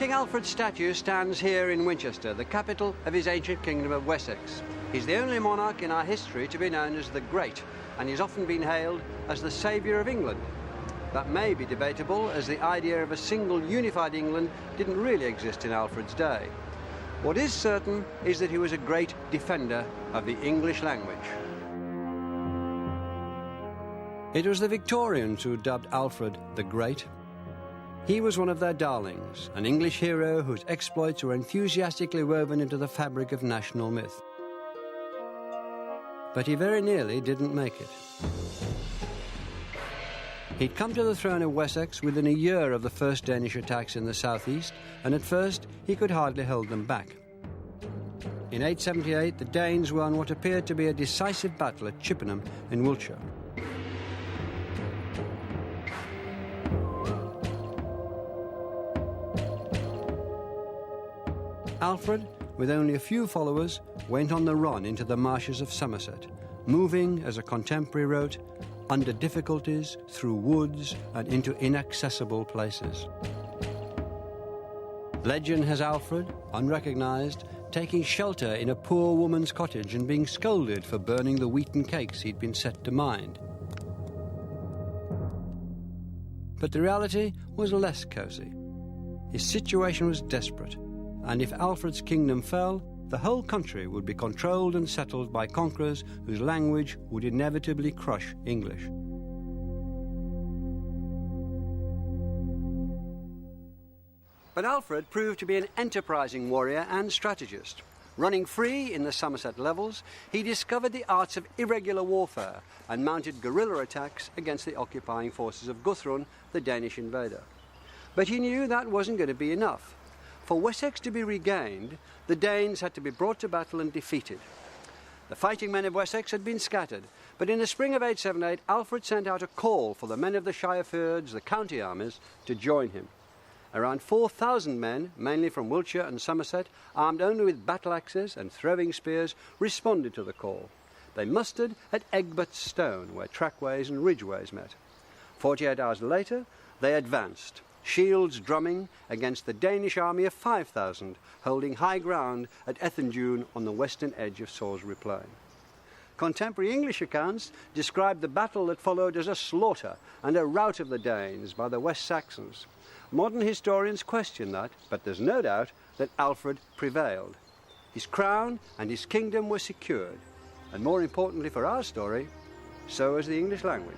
King Alfred's statue stands here in Winchester, the capital of his ancient kingdom of Wessex. He's the only monarch in our history to be known as the Great, and he's often been hailed as the saviour of England. That may be debatable, as the idea of a single unified England didn't really exist in Alfred's day. What is certain is that he was a great defender of the English language. It was the Victorians who dubbed Alfred the Great. He was one of their darlings, an English hero whose exploits were enthusiastically woven into the fabric of national myth. But he very nearly didn't make it. He'd come to the throne of Wessex within a year of the first Danish attacks in the southeast, and at first he could hardly hold them back. In 878, the Danes won what appeared to be a decisive battle at Chippenham in Wiltshire. Alfred, with only a few followers, went on the run into the marshes of Somerset, moving, as a contemporary wrote, under difficulties, through woods and into inaccessible places. Legend has Alfred, unrecognised, taking shelter in a poor woman's cottage and being scolded for burning the wheaten cakes he'd been set to mind. But the reality was less cosy. His situation was desperate, and if Alfred's kingdom fell, the whole country would be controlled and settled by conquerors whose language would inevitably crush English. But Alfred proved to be an enterprising warrior and strategist. Running free in the Somerset levels, he discovered the arts of irregular warfare and mounted guerrilla attacks against the occupying forces of Guthrun, the Danish invader. But he knew that wasn't going to be enough. For Wessex to be regained, the Danes had to be brought to battle and defeated. The fighting men of Wessex had been scattered, but in the spring of 878, Alfred sent out a call for the men of the shire fyrds, the county armies, to join him. Around 4,000 men, mainly from Wiltshire and Somerset, armed only with battle axes and throwing spears, responded to the call. They mustered at Egbert's Stone, where trackways and ridgeways met. 48 hours later, they advanced, shields drumming, against the Danish army of 5,000, holding high ground at Ethandune on the western edge of Salisbury Plain. Contemporary English accounts describe the battle that followed as a slaughter and a rout of the Danes by the West Saxons. Modern historians question that, but there's no doubt that Alfred prevailed. His crown and his kingdom were secured, and more importantly for our story, so was the English language.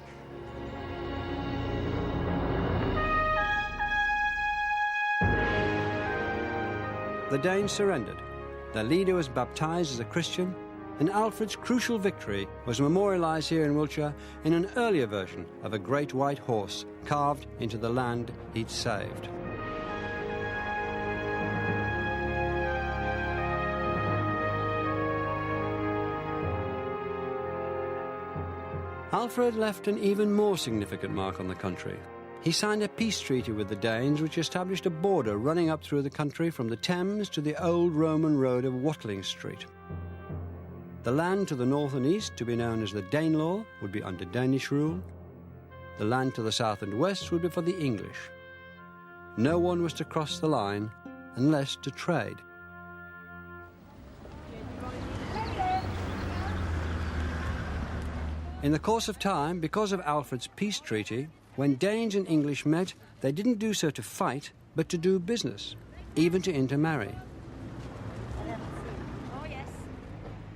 The Danes surrendered. Their leader was baptized as a Christian, and Alfred's crucial victory was memorialized here in Wiltshire in an earlier version of a great white horse carved into the land he'd saved. Alfred left an even more significant mark on the country. He signed a peace treaty with the Danes which established a border running up through the country from the Thames to the old Roman road of Watling Street. The land to the north and east, to be known as the Danelaw, would be under Danish rule. The land to the south and west would be for the English. No one was to cross the line unless to trade. In the course of time, because of Alfred's peace treaty, when Danes and English met, they didn't do so to fight, but to do business, even to intermarry.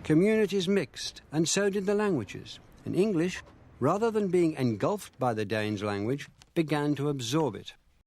Communities mixed, and so did the languages. And English, rather than being engulfed by the Danes' language, began to absorb it.